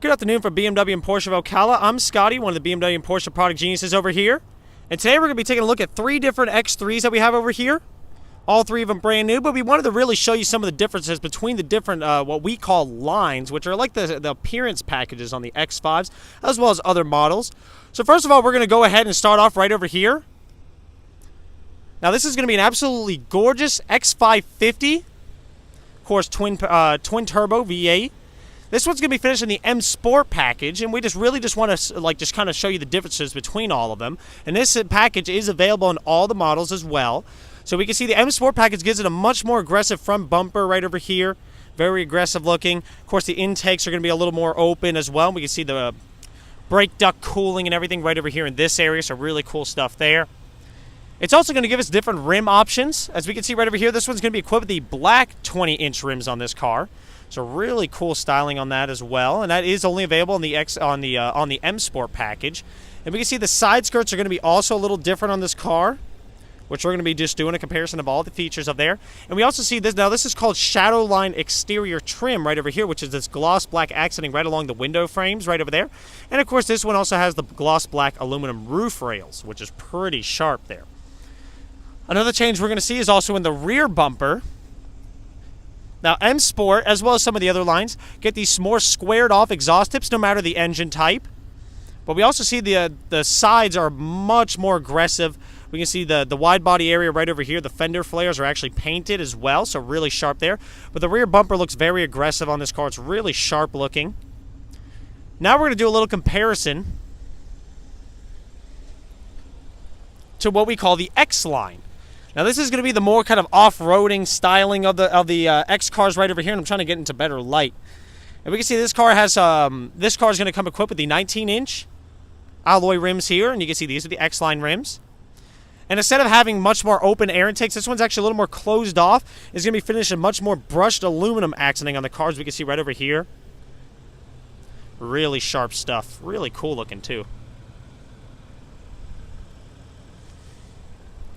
Good afternoon from BMW and Porsche of Ocala. I'm Scotty, one of the BMW and Porsche product geniuses over here. And today we're going to be taking a look at 3 different X3s that we have over here. All 3 of them brand new, but we wanted to really show you some of the differences between the different, what we call lines, which are like the appearance packages on the X5s, as well as other models. So first of all, we're going to go ahead and start off right over here. Now this is going to be an absolutely gorgeous X550. Of course, twin turbo V8. This one's going to be finished in the M Sport package, and we just want to kind of show you the differences between all of them. And this package is available in all the models as well. So we can see the M Sport package gives it a much more aggressive front bumper right over here. Very aggressive looking. Of course, the intakes are going to be a little more open as well. We can see the brake duct cooling and everything right over here in this area, so really cool stuff there. It's also going to give us different rim options. As we can see right over here, this one's going to be equipped with the black 20-inch rims on this car. So really cool styling on that as well, and that is only available on the M Sport package. And we can see the side skirts are going to be also a little different on this car, which we're going to be just doing a comparison of all the features of there. And we also see this, now this is called Shadowline exterior trim right over here, which is this gloss black accenting right along the window frames right over there. And of course this one also has the gloss black aluminum roof rails, which is pretty sharp there. Another change we're going to see is also in the rear bumper. Now, M Sport, as well as some of the other lines, get these more squared-off exhaust tips no matter the engine type. But we also see the sides are much more aggressive. We can see the wide-body area right over here. The fender flares are actually painted as well, so really sharp there. But the rear bumper looks very aggressive on this car. It's really sharp looking. Now we're going to do a little comparison to what we call the X line. Now this is going to be the more kind of off-roading styling of the X cars right over here, and I'm trying to get into better light. And we can see this car has this car is going to come equipped with the 19-inch alloy rims here, and you can see these are the X line rims. And instead of having much more open air intakes, this one's actually a little more closed off. It's going to be finished in much more brushed aluminum accenting on the cars. We can see right over here. Really sharp stuff. Really cool looking too.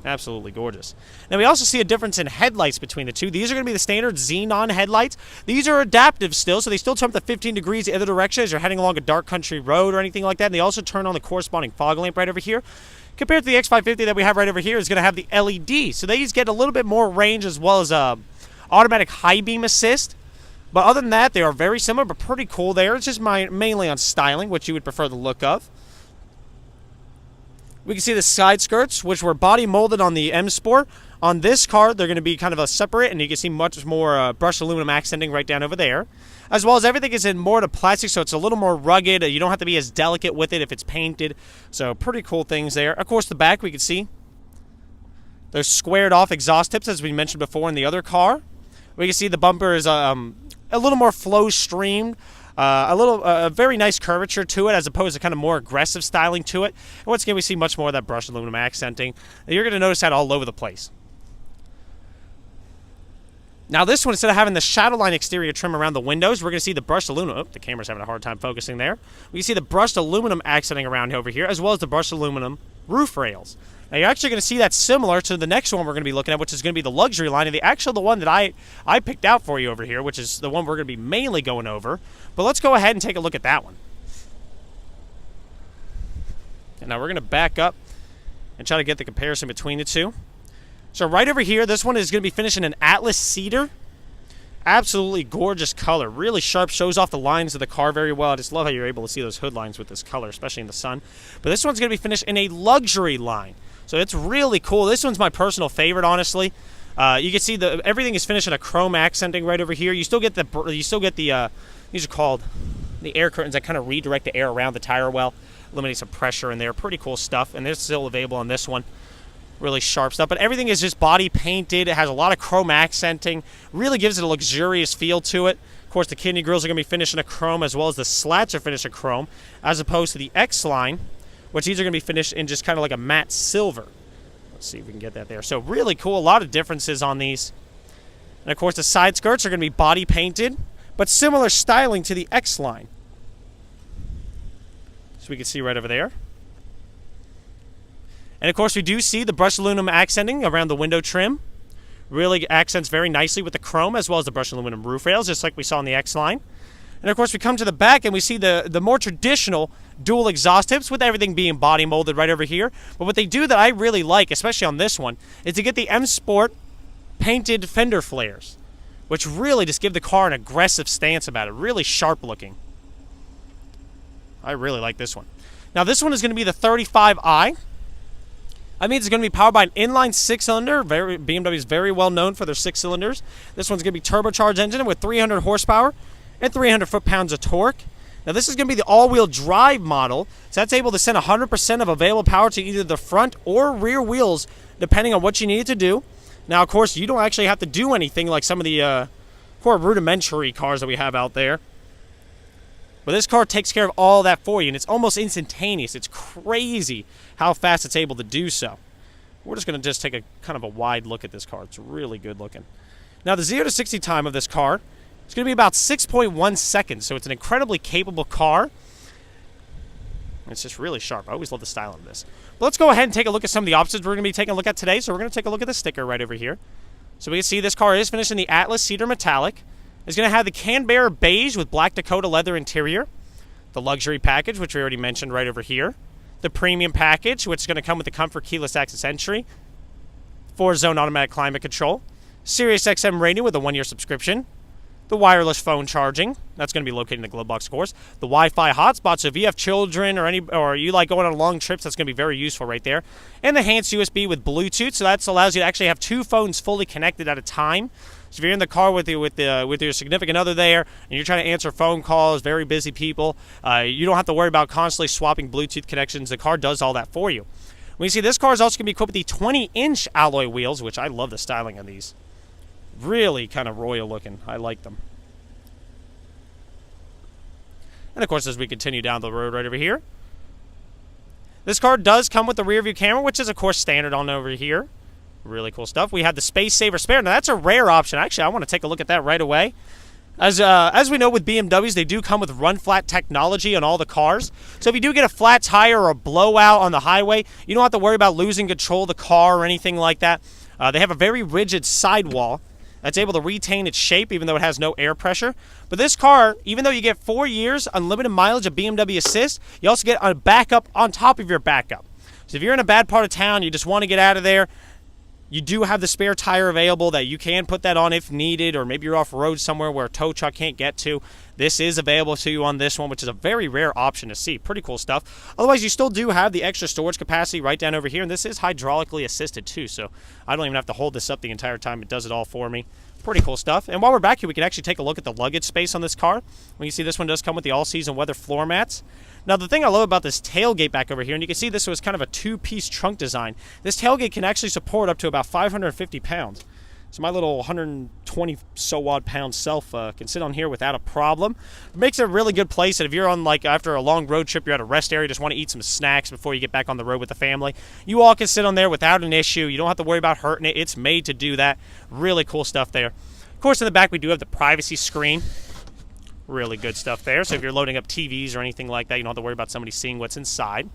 Absolutely gorgeous. Now we also see a difference in headlights between the two. These are going to be the standard xenon headlights. These are adaptive still, so they still turn up to 15 degrees the other direction as you're heading along a dark country road or anything like that. And they also turn on the corresponding fog lamp right over here. Compared to the X550 that we have right over here, is going to have the LED. So these get a little bit more range as well as automatic high beam assist. But other than that, they are very similar, but pretty cool there. It's just mainly on styling, which you would prefer the look of. We can see the side skirts, which were body molded on the M Sport. On this car, they're going to be kind of a separate, and you can see much more brushed aluminum accenting right down over there. As well as everything is in more to plastic, so it's a little more rugged. You don't have to be as delicate with it if it's painted. So pretty cool things there. Of course, the back, we can see there's squared off exhaust tips, as we mentioned before in the other car. We can see the bumper is a little more flow streamed. A very nice curvature to it as opposed to kind of more aggressive styling to it. And once again, we see much more of that brushed aluminum accenting. And you're going to notice that all over the place. Now this one, instead of having the Shadowline exterior trim around the windows, we're going to see the brushed aluminum. Oh, the camera's having a hard time focusing there. We can see the brushed aluminum accenting around over here, as well as the brushed aluminum roof rails. Now you're actually going to see that similar to the next one we're going to be looking at, which is going to be the luxury line, and the one that I picked out for you over here, which is the one we're going to be mainly going over. But let's go ahead and take a look at that one. And now we're going to back up and try to get the comparison between the two. So right over here, this one is going to be finished in an Atlas cedar. Absolutely gorgeous color. Really sharp, shows off the lines of the car very well. I just love how you're able to see those hood lines with this color, especially in the sun. But this one's going to be finished in a luxury line. So it's really cool. This one's my personal favorite, honestly. You can see everything is finished in a chrome accenting right over here. You still get the these are called the air curtains that kind of redirect the air around the tire well, eliminating some pressure in there. Pretty cool stuff, and they're still available on this one. Really sharp stuff, but everything is just body painted. It has a lot of chrome accenting. Really gives it a luxurious feel to it. Of course, the kidney grills are going to be finished in a chrome, as well as the slats are finished in chrome, as opposed to the X line, which these are going to be finished in just kind of like a matte silver. Let's see if we can get that there. So really cool. A lot of differences on these. And of course, the side skirts are going to be body painted, but similar styling to the X line. So we can see right over there. And of course, we do see the brushed aluminum accenting around the window trim. Really accents very nicely with the chrome as well as the brushed aluminum roof rails, just like we saw on the X line. And of course, we come to the back and we see the more traditional dual exhaust tips with everything being body molded right over here. But what they do that I really like, especially on this one, is to get the M Sport painted fender flares, which really just give the car an aggressive stance about it. Really sharp looking. I really like this one. Now this one is going to be the 35i. That means it's going to be powered by an inline 6-cylinder. BMW is very well known for their 6 cylinders. This one's going to be turbocharged engine with 300 horsepower and 300 foot-pounds of torque. Now this is going to be the all-wheel drive model, so that's able to send 100% of available power to either the front or rear wheels, depending on what you need it to do. Now, of course, you don't actually have to do anything like some of the more rudimentary cars that we have out there. But this car takes care of all that for you, and it's almost instantaneous. It's crazy how fast it's able to do so. We're just going to take a kind of a wide look at this car. It's really good looking. Now, the 0 to 60 time of this car is going to be about 6.1 seconds, so it's an incredibly capable car. It's just really sharp. I always love the style of this. But let's go ahead and take a look at some of the options we're going to be taking a look at today. So we're going to take a look at the sticker right over here. So we can see this car is finished in the Atlas Cedar Metallic. It's going to have the Canberra Beige with Black Dakota leather interior. The luxury package, which we already mentioned right over here. The premium package, which is going to come with the Comfort keyless access entry. 4-zone automatic climate control. Sirius XM radio with a 1-year subscription. The wireless phone charging. That's going to be located in the glove box, of course. The Wi-Fi hotspot, so if you have children or you like going on long trips, that's going to be very useful right there. And the enhanced USB with Bluetooth, so that allows you to actually have 2 phones fully connected at a time. So if you're in the car with your significant other there, and you're trying to answer phone calls, very busy people, you don't have to worry about constantly swapping Bluetooth connections. The car does all that for you. When you see this car is also going to be equipped with the 20-inch alloy wheels, which I love the styling of these. Really kind of royal looking. I like them. And of course, as we continue down the road right over here, this car does come with the rear view camera, which is of course standard on over here. Really cool stuff. We have the Space Saver spare. Now that's a rare option. Actually, I want to take a look at that right away. As we know with BMWs, they do come with run flat technology on all the cars. So if you do get a flat tire or a blowout on the highway, you don't have to worry about losing control of the car or anything like that. They have a very rigid sidewall that's able to retain its shape even though it has no air pressure. But this car, even though you get 4 years unlimited mileage of BMW Assist, you also get a backup on top of your backup. So if you're in a bad part of town, you just want to get out of there, you do have the spare tire available that you can put that on if needed, or maybe you're off-road somewhere where a tow truck can't get to. This is available to you on this one, which is a very rare option to see. Pretty cool stuff. Otherwise, you still do have the extra storage capacity right down over here, and this is hydraulically assisted too, so I don't even have to hold this up the entire time. It does it all for me. Pretty cool stuff. And while we're back here, we can actually take a look at the luggage space on this car. When you see this one does come with the all-season weather floor mats. Now, the thing I love about this tailgate back over here, and you can see this was kind of a 2-piece trunk design. This tailgate can actually support up to about 550 pounds. So my little 120-so-odd pound self can sit on here without a problem. It makes it a really good place that if you're on, like, after a long road trip, you're at a rest area, just want to eat some snacks before you get back on the road with the family. You all can sit on there without an issue. You don't have to worry about hurting it. It's made to do that. Really cool stuff there. Of course, in the back, we do have the privacy screen. Really good stuff there. So if you're loading up TVs or anything like that, you don't have to worry about somebody seeing what's inside.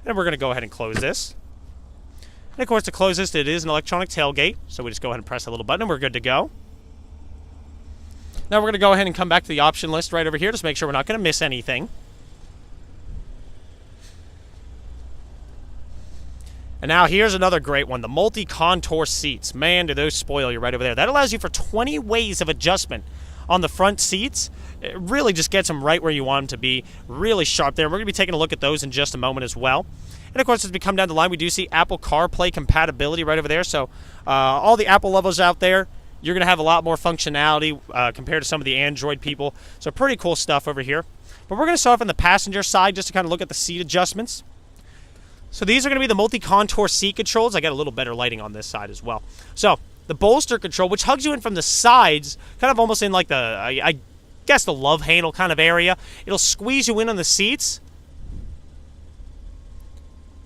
And we're going to go ahead and close this. And of course, to close this, it is an electronic tailgate. So we just go ahead and press a little button and we're good to go. Now we're going to go ahead and come back to the option list right over here. Just make sure we're not going to miss anything. And now here's another great one, the multi-contour seats. Man, do those spoil you right over there. That allows you for 20 ways of adjustment on the front seats. It really just gets them right where you want them to be. Really sharp there. We're going to be taking a look at those in just a moment as well. And of course, as we come down the line, we do see Apple CarPlay compatibility right over there. So all the Apple lovers out there, you're going to have a lot more functionality compared to some of the Android people. So pretty cool stuff over here. But we're going to start off on the passenger side just to kind of look at the seat adjustments. So these are going to be the multi-contour seat controls. I got a little better lighting on this side as well. So the bolster control, which hugs you in from the sides, kind of almost in like the, I guess the love handle kind of area. It'll squeeze you in on the seats.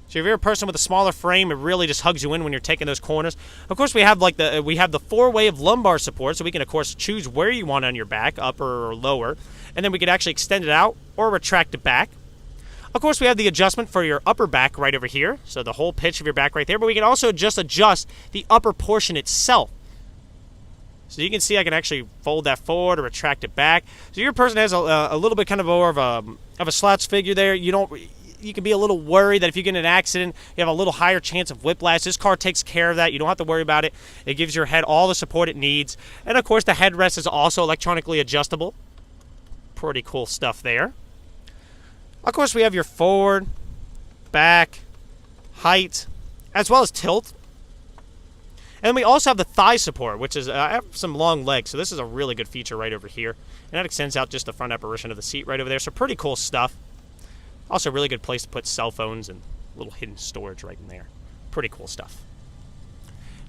So if you're a person with a smaller frame, it really just hugs you in when you're taking those corners. Of course, we have like the 4-way of lumbar support, so we can of course choose where you want on your back, upper or lower, and then we can actually extend it out or retract it back. Of course, we have the adjustment for your upper back right over here, so the whole pitch of your back right there, but we can also just adjust the upper portion itself. So you can see I can actually fold that forward or retract it back. So your person has a little bit kind of more of a slouch figure there. You can be a little worried that if you get in an accident, you have a little higher chance of whiplash. This car takes care of that. You don't have to worry about it. It gives your head all the support it needs. And of course, the headrest is also electronically adjustable. Pretty cool stuff there. Of course, we have your forward, back, height, as well as tilt. And then we also have the thigh support, which is, I have some long legs, so this is a really good feature right over here. And that extends out just the front apparition of the seat right over there, so pretty cool stuff. Also a really good place to put cell phones and little hidden storage right in there. Pretty cool stuff.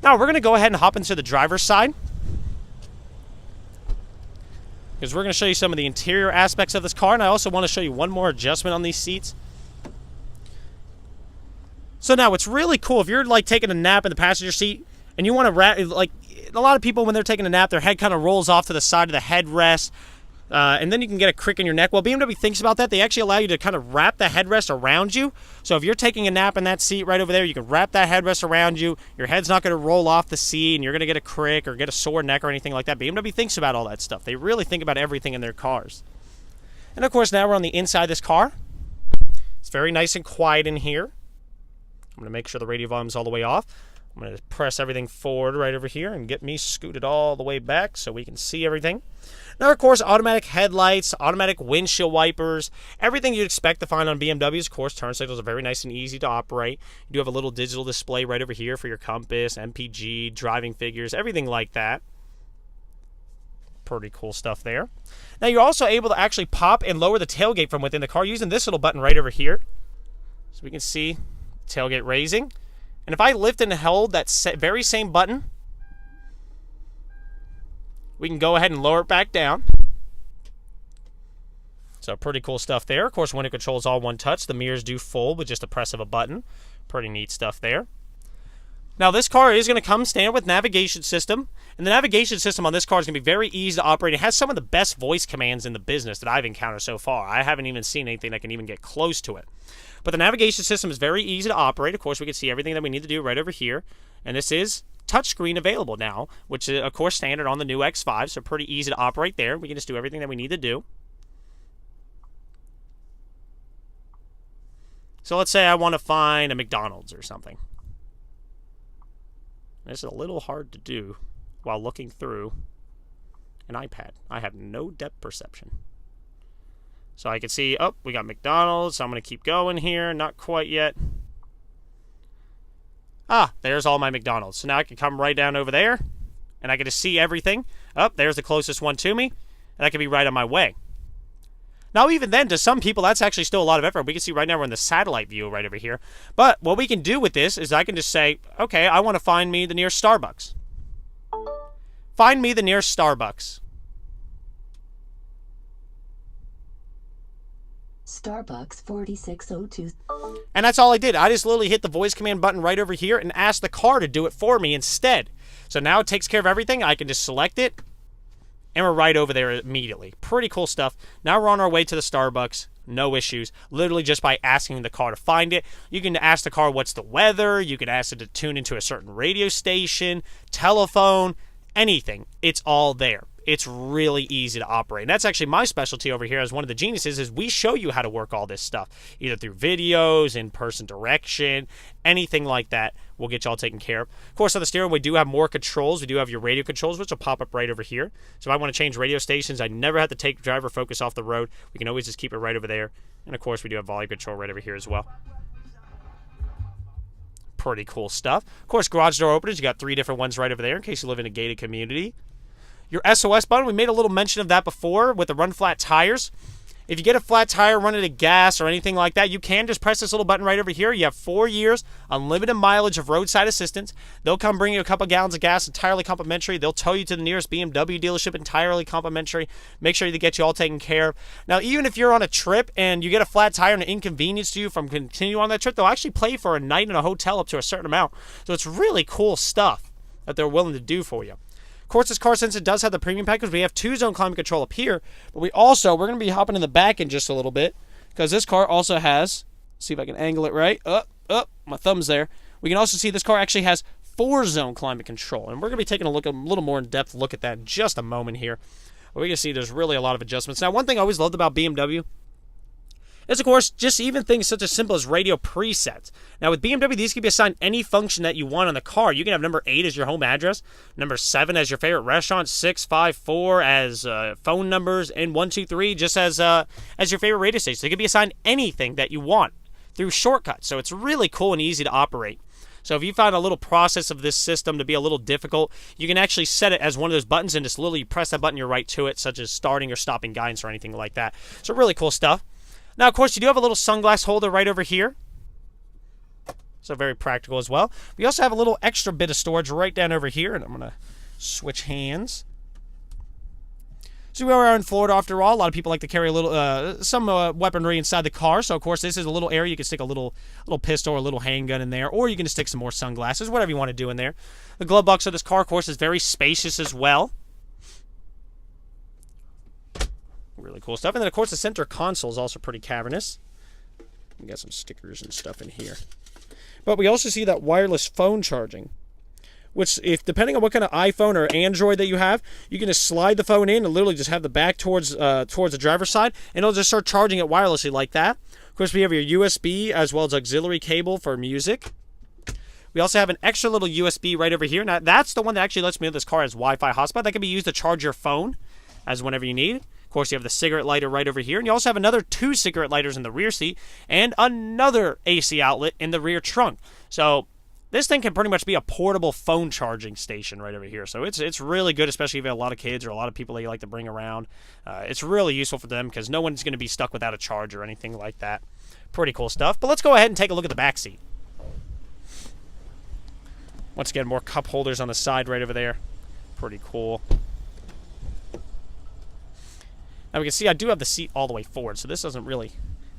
Now we're going to go ahead and hop into the driver's side, because we're going to show you some of the interior aspects of this car, and I also want to show you one more adjustment on these seats. So now what's really cool, if you're like taking a nap in the passenger seat, and you want to wrap, like a lot of people when they're taking a nap, their head kind of rolls off to the side of the headrest, and then you can get a crick in your neck. Well, BMW thinks about that. They actually allow you to kind of wrap the headrest around you. So if you're taking a nap in that seat right over there, you can wrap that headrest around you. Your head's not going to roll off the seat, and you're going to get a crick or get a sore neck or anything like that. BMW thinks about all that stuff. They really think about everything in their cars. And of course, now we're on the inside of this car. It's very nice and quiet in here. I'm going to make sure the radio volume's all the way off. I'm going to press everything forward right over here and get me scooted all the way back so we can see everything. Now, of course, automatic headlights, automatic windshield wipers, everything you'd expect to find on BMWs. Of course, turn signals are very nice and easy to operate. You do have a little digital display right over here for your compass, MPG, driving figures, everything like that. Pretty cool stuff there. Now, you're also able to actually pop and lower the tailgate from within the car using this little button right over here. So we can see tailgate raising. And if I lift and hold that very same button, we can go ahead and lower it back down. So pretty cool stuff there. Of course, window control is all one touch. The mirrors do fold with just a press of a button. Pretty neat stuff there. Now, this car is going to come standard with navigation system. And the navigation system on this car is going to be very easy to operate. It has some of the best voice commands in the business that I've encountered so far. I haven't even seen anything that can even get close to it. But the navigation system is very easy to operate. Of course, we can see everything that we need to do right over here. And this is touchscreen available now, which is, of course, standard on the new X5. So pretty easy to operate there. We can just do everything that we need to do. So let's say I want to find a McDonald's or something. This is a little hard to do while looking through an iPad. I have no depth perception. So I can see, oh, we got McDonald's. So I'm going to keep going here. Not quite yet. Ah, there's all my McDonald's. So now I can come right down over there, and I can just see everything. Oh, there's the closest one to me, and I can be right on my way. Now, even then, to some people, that's actually still a lot of effort. We can see right now we're in the satellite view right over here. But what we can do with this is I can just say, okay, I want to find me the nearest Starbucks. Find me the nearest Starbucks. Starbucks 4602. And that's all I did. I just literally hit the voice command button right over here and asked the car to do it for me instead. So now it takes care of everything. I can just select it, and we're right over there immediately. Pretty cool stuff. Now we're on our way to the Starbucks. No issues. Literally just by asking the car to find it. You can ask the car what's the weather. You can ask it to tune into a certain radio station, telephone, anything. It's all there. It's really easy to operate. And that's actually my specialty over here as one of the geniuses, is we show you how to work all this stuff, either through videos, in-person direction, anything like that. We'll get you all taken care of. Of course, on the steering, we do have more controls. We do have your radio controls, which will pop up right over here. So if I want to change radio stations, I never have to take driver focus off the road. We can always just keep it right over there. And of course, we do have volume control right over here as well. Pretty cool stuff. Of course, garage door openers, you got 3 different ones right over there in case you live in a gated community. Your SOS button, we made a little mention of that before with the run flat tires. If you get a flat tire, run out of gas or anything like that, you can just press this little button right over here. You have 4 years, unlimited mileage of roadside assistance. They'll come bring you a couple gallons of gas entirely complimentary. They'll tow you to the nearest BMW dealership entirely complimentary. Make sure to get you all taken care of. Now, even if you're on a trip and you get a flat tire and it inconveniences you from continuing on that trip, they'll actually pay for a night in a hotel up to a certain amount. So it's really cool stuff that they're willing to do for you. Of course, this car, since it does have the premium package, we have 2-zone climate control up here, but we're going to be hopping in the back in just a little bit, because this car also has, see if I can angle it right, my thumb's there. We can also see this car actually has 4-zone climate control. And we're going to be taking a little more in-depth look at that in just a moment here. We can see there's really a lot of adjustments. Now, one thing I always loved about BMW is, of course, just even things such as simple as radio presets. Now, with BMW, these can be assigned any function that you want on the car. You can have number 8 as your home address, number 7 as your favorite restaurant, 6, 5, 4 as phone numbers, and 1, 2, 3 just as your favorite radio station. So it can be assigned anything that you want through shortcuts. So it's really cool and easy to operate. So if you find a little process of this system to be a little difficult, you can actually set it as one of those buttons and just literally press that button, you're right to it, such as starting or stopping guidance or anything like that. So really cool stuff. Now, of course, you do have a little sunglass holder right over here. So very practical as well. We also have a little extra bit of storage right down over here, and I'm going to switch hands. So we are in Florida, after all. A lot of people like to carry a little, some weaponry inside the car. So, of course, this is a little area. You can stick a little pistol or a little handgun in there, or you can just stick some more sunglasses, whatever you want to do in there. The glove box of this car, of course, is very spacious as well. Really cool stuff. And then, of course, the center console is also pretty cavernous. We got some stickers and stuff in here. But we also see that wireless phone charging, which, if depending on what kind of iPhone or Android that you have, you can just slide the phone in and literally just have the back towards the driver's side, and it'll just start charging it wirelessly like that. Of course, we have your USB as well as auxiliary cable for music. We also have an extra little USB right over here. Now, that's the one that actually lets me know this car has Wi-Fi hotspot. That can be used to charge your phone as whenever you need. Of course, you have the cigarette lighter right over here, and you also have another 2 cigarette lighters in the rear seat and another AC outlet in the rear trunk. So this thing can pretty much be a portable phone charging station right over here. So it's really good, especially if you have a lot of kids or a lot of people that you like to bring around. It's really useful for them because no one's going to be stuck without a charge or anything like that. Pretty cool stuff. But let's go ahead and take a look at the back seat. Once again, more cup holders on the side right over there. Pretty cool. Now we can see I do have the seat all the way forward, so this doesn't really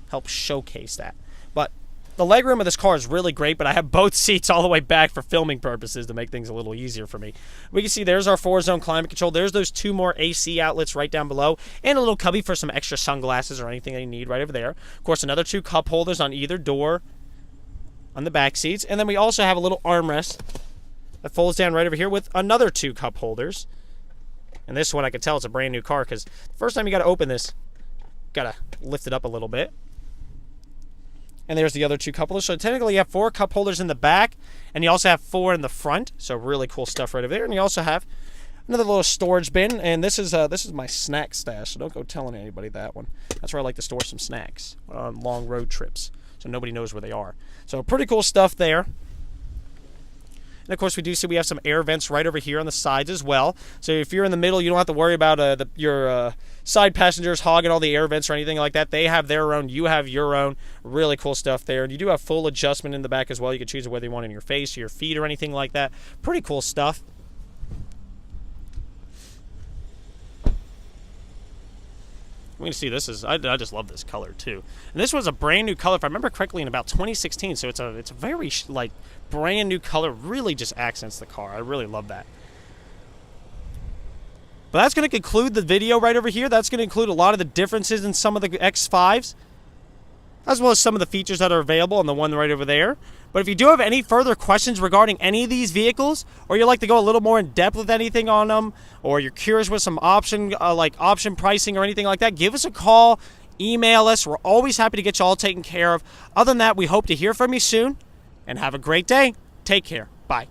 help showcase that. But the legroom of this car is really great, but I have both seats all the way back for filming purposes to make things a little easier for me. We can see there's our 4-zone climate control. There's those 2 more AC outlets right down below, and a little cubby for some extra sunglasses or anything that you need right over there. Of course, another 2 cup holders on either door on the back seats. And then we also have a little armrest that folds down right over here with another 2 cup holders. And this one, I can tell it's a brand new car because the first time you got to open this, got to lift it up a little bit. And there's the other 2 cup holders. So technically you have 4 cup holders in the back, and you also have 4 in the front. So really cool stuff right over there. And you also have another little storage bin, and this is my snack stash. So don't go telling anybody that one. That's where I like to store some snacks on long road trips, so nobody knows where they are. So pretty cool stuff there. And of course, we do see we have some air vents right over here on the sides as well. So if you're in the middle, you don't have to worry about your side passengers hogging all the air vents or anything like that. They have their own. You have your own. Really cool stuff there. And you do have full adjustment in the back as well. You can choose whether you want it in your face or your feet or anything like that. Pretty cool stuff. We can see this is, I just love this color too. And this was a brand new color, if I remember correctly, in about 2016. So it's a very like brand new color. Really just accents the car. I really love that. But that's going to conclude the video right over here. That's going to include a lot of the differences in some of the X5s, as well as some of the features that are available on the one right over there. But if you do have any further questions regarding any of these vehicles, or you'd like to go a little more in depth with anything on them, or you're curious with some option pricing or anything like that, give us a call, email us. We're always happy to get you all taken care of. Other than that, we hope to hear from you soon, and have a great day. Take care. Bye.